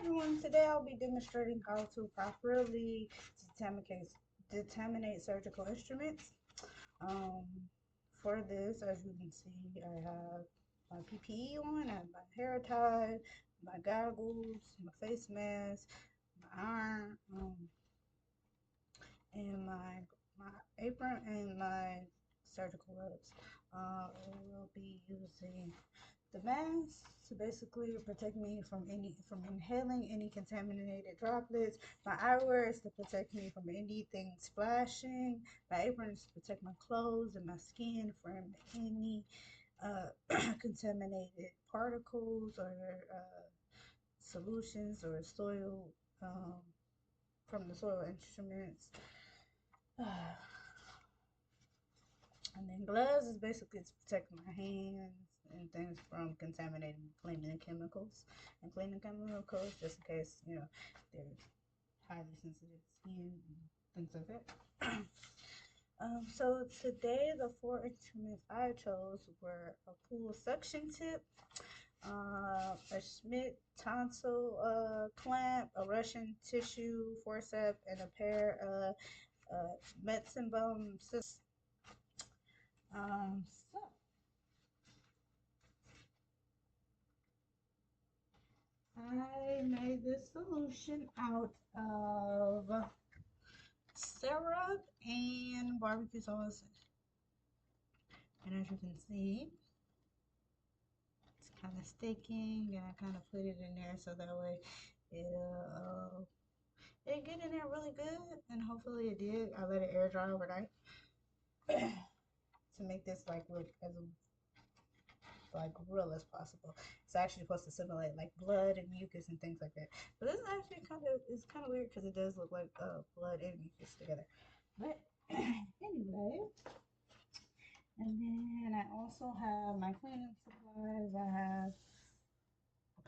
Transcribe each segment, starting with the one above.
everyone, today I'll be demonstrating how to properly determinate surgical instruments. Um, for this, as you can see, I have my PPE on, I have my hair tie, my goggles, my face mask, my iron, and my apron and my surgical gloves. I will be using the mask to basically protect me from inhaling any contaminated droplets. My eyewear is to protect me from anything splashing. My apron is to protect my clothes and my skin from any contaminated particles or solutions or soil um, from the soil instruments. And then gloves is basically to protect my hands and things from contaminating cleaning chemicals just in case, there's highly sensitive skin and things like that. So today the four instruments I chose were a pool suction tip, a Schmidt tonsil clamp, a Russian tissue forceps, and a pair of Metzenbaum scissors. So I made this solution out of syrup and barbecue sauce. And as you can see, it's kind of sticking, and I kind of put it in there so that way it get in there really good, and hopefully it did. I let it air dry overnight to make this like look as like real as possible. It's actually supposed to simulate like blood and mucus and things like that. But this actually kind of weird because it does look like blood and mucus together. But anyway, and then I also have my cleaning supplies. I have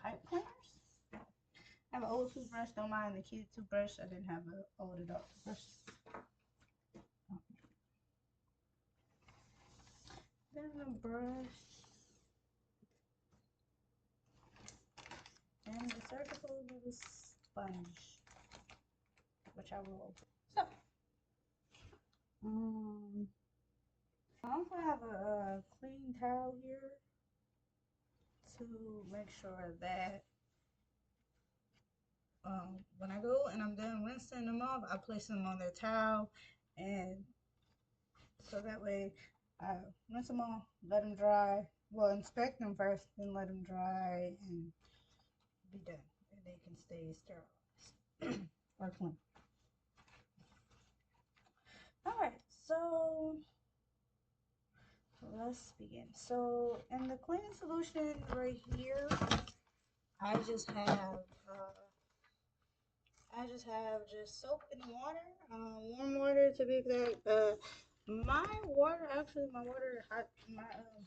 pipe cleaners. I have an old toothbrush. Don't mind the kid toothbrush. I didn't have an old adult toothbrush. Then a brush and the surgical little sponge, which I will open. So, I also have a clean towel here to make sure that when I go and I'm done rinsing them off, I place them on their towel, and so that way I rinse them off, let them dry. Well, inspect them first, then let them dry and be done, and they can stay sterilized or clean. All right, so let's begin. So in the cleaning solution right here, I just have just soap and water, warm water to be exact. My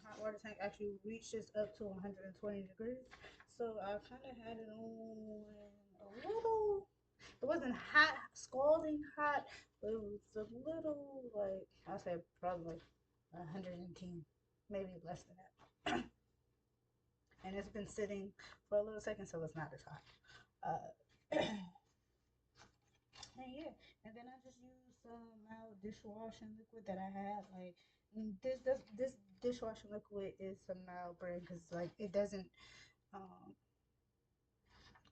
hot water tank actually reaches up to 120 degrees. So I kind of had it on a little. It wasn't hot, scalding hot, but it was a little like I said, probably like 110, maybe less than that. And it's been sitting for a little second, so it's not as hot. Uh, And yeah, and then I just use some mild dishwashing liquid that I have. Like this dishwashing liquid is some mild brand because like it doesn't um,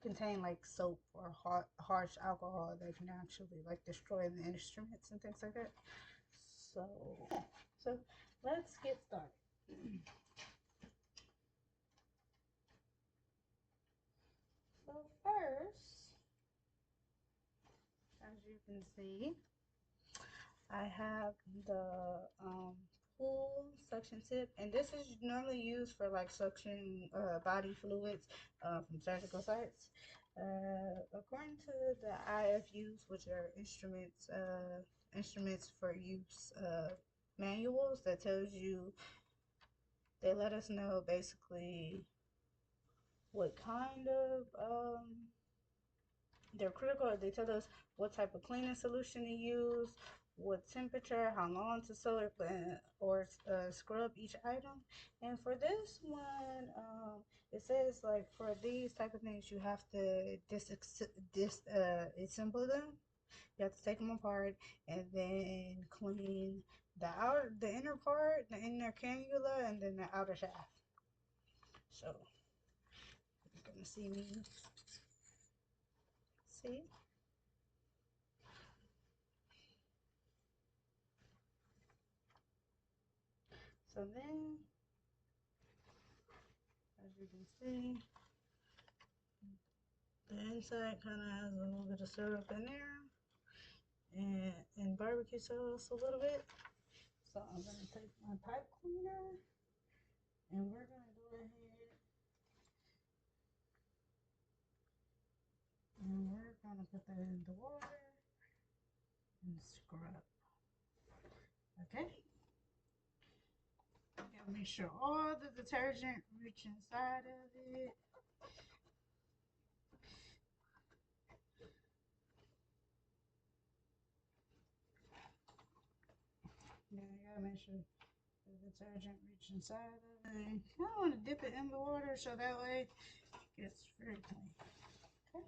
contain like soap or harsh alcohol that can actually like destroy the instruments and things like that. So so let's get started. So first, as you can see, I have the pool suction tip, and this is normally used for like suction body fluids from surgical sites. According to the IFUs, which are instruments for use manuals, that tells you they let us know basically what kind of they're critical. They tell us what type of cleaning solution to use, what temperature, how long to sew it, or scrub each item. And for this one, it says like for these type of things, you have to disassemble them. You have to take them apart and then clean the inner part, the inner cannula, and then the outer shaft. So you're gonna see me see. So then, as you can see, the inside kind of has a little bit of syrup in there, and barbecue sauce a little bit. So I'm gonna take my pipe cleaner, and we're gonna go ahead and we're gonna put that in the water and scrub. Okay. You gotta make sure all the detergent reach inside of it. Yeah, you gotta make sure the detergent reach inside of it. You don't want to dip it in the water so that way it gets very clean. Okay.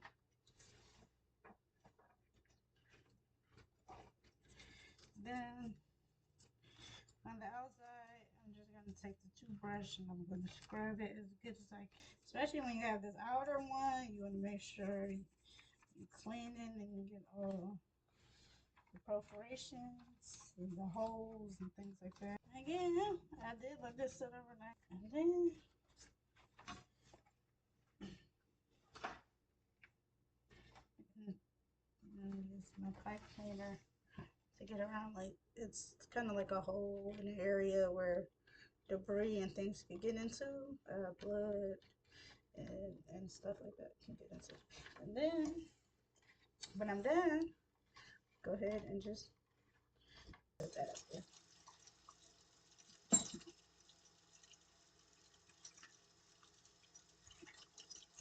Then on the outside, I'm just gonna take the toothbrush and I'm gonna scrub it as good as I can. Especially when you have this outer one, you wanna make sure you clean it and you get all the perforations and the holes and things like that. Again, I did let this sit overnight. And then use my pipe cleaner to get around. Like it's kind of like a hole in an area where debris and things can get into, blood and stuff like that can get into. And then when I'm done, go ahead and just put that there.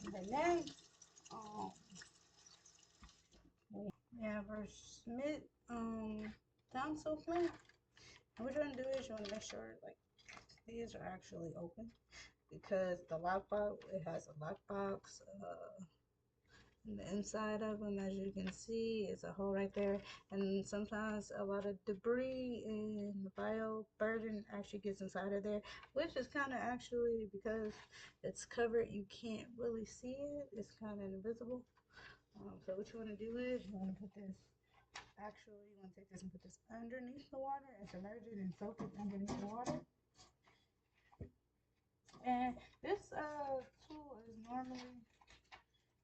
And then next, we have our Schmidt down soap plant. And what you're gonna do is you want to make sure like these are actually open because the lockbox, it has a lockbox. And the inside of them, as you can see, is a hole right there, and sometimes a lot of debris and bioburden actually gets inside of there, which is kind of actually because it's covered, you can't really see it, it's kind of invisible. So what you want to do is you want to put this, actually you want to take this and put this underneath the water and submerge it and soak it underneath the water. And this tool is normally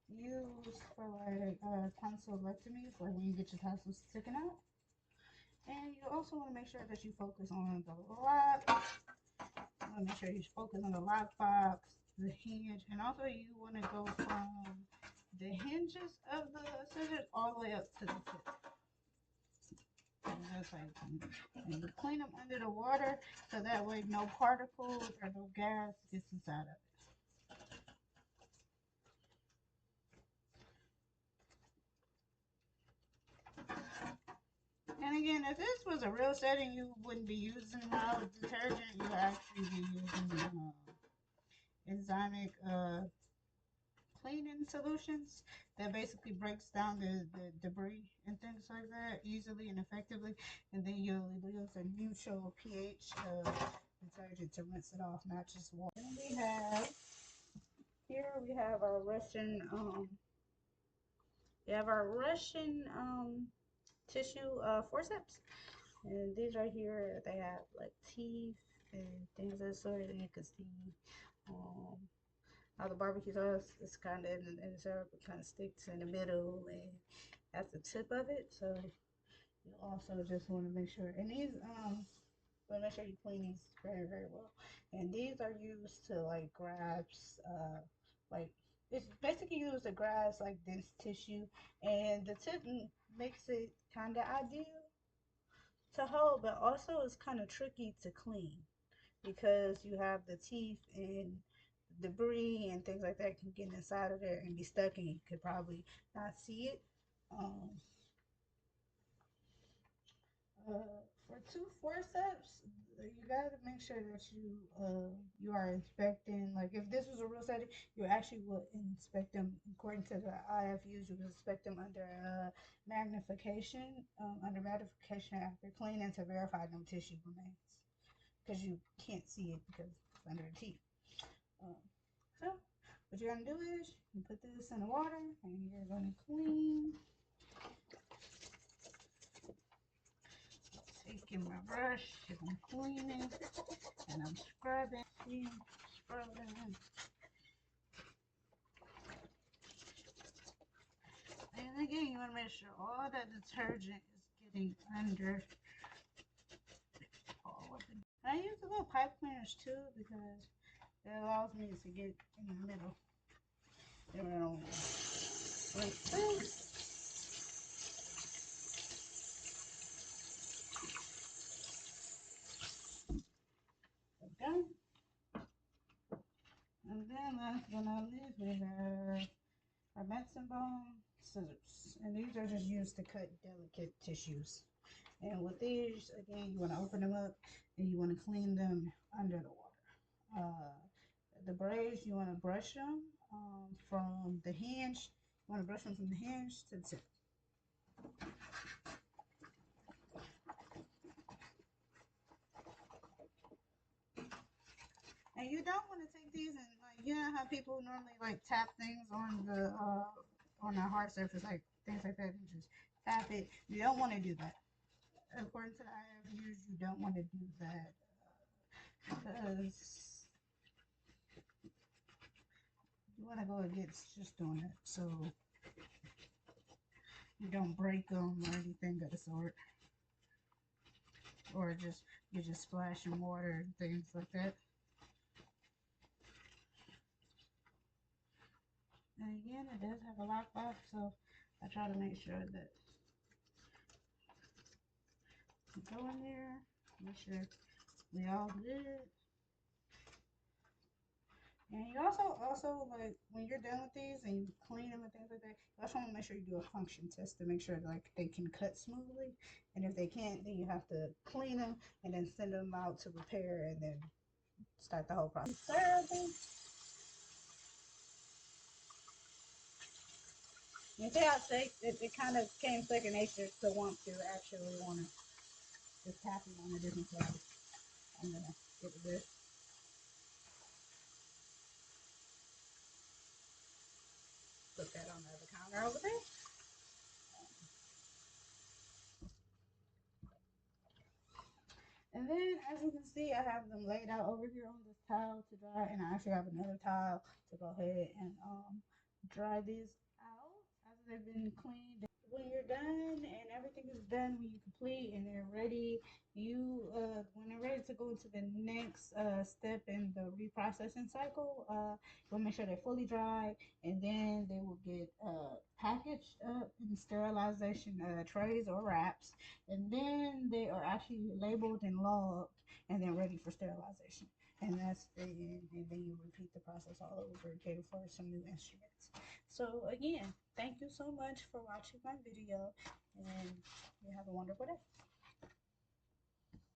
used for like tonsillectomies, like when you get your tonsils sticking out. And you also want to make sure that you focus on the lock. You want to make sure you focus on the lock box, the hinge, and also you want to go from the hinges of the scissors all the way up to the tip. And that's how you clean them. And you clean them under the water so that way no particles or no gas gets inside of it. And again, if this was a real setting, you wouldn't be using mild detergent. You would actually be using enzymic cleaning solutions that basically breaks down the debris and things like that easily and effectively. And then you'll use a neutral pH detergent to rinse it off, not just water. And we have our Russian tissue forceps. And these right here, they have like teeth and things of that sort, and you can see how the barbecue sauce is kind of in the syrup, it kind of sticks in the middle and at the tip of it. So you also just want to make sure, and these want to make sure you clean these very, very well. And these are used to like grasp, like it's basically used to grasp like dense tissue, and the tip makes it kind of ideal to hold, but also it's kind of tricky to clean because you have the teeth and debris and things like that can get inside of there and be stuck, and you could probably not see it. For two forceps, you gotta make sure that you are inspecting. Like if this was a real setting, you actually would inspect them according to the IFUs. You would inspect them under magnification, after cleaning to verify no tissue remains, because you can't see it because it's under the teeth. So what you're gonna do is you put this in the water and you're gonna clean. Taking my brush and I'm cleaning and I'm scrubbing. See, scrubbing. And again, you want to make sure all that detergent is getting under all of it. I use a little pipe cleaners too because it allows me to get in the middle. Then I don't like this. Okay. And then last but not least, we have our medicine bone scissors. And these are just used to cut delicate tissues. And with these, again, you want to open them up and you want to clean them under the water. The braids, you want to brush them from the hinge. You want to brush them from the hinge to the tip. And you don't want to take these and like, you know how people normally like tap things on the hard surface, like things like that, and just tap it. You don't want to do that. According to the IFUs, you don't want to do that because you want to go against just doing it, so you don't break them or anything of the sort, or just you're just splashing water and things like that. And again, it does have a lockbox, so I try to make sure that you go in there, make sure we all good. And you also like when you're done with these and you clean them and things like that, you also want to make sure you do a function test to make sure like they can cut smoothly. And if they can't, then you have to clean them and then send them out to repair and then start the whole process. You see how sick it kind of came second nature to want to actually want to just tap them on a different side. I'm gonna get this. Put that on the other counter over there. And then, as you can see, I have them laid out over here on this towel to dry, and I actually have another towel to go ahead and dry these out after they've been cleaned. When you're done and everything is done, when you complete and they're ready, when they're ready to go into the next step in the reprocessing cycle, you'll make sure they're fully dry, and then they will get packaged up in sterilization trays or wraps, and then they are actually labeled and logged, and then ready for sterilization. And that's the end, and then you repeat the process all over again for some new instruments. So again, thank you so much for watching my video, and you have a wonderful day.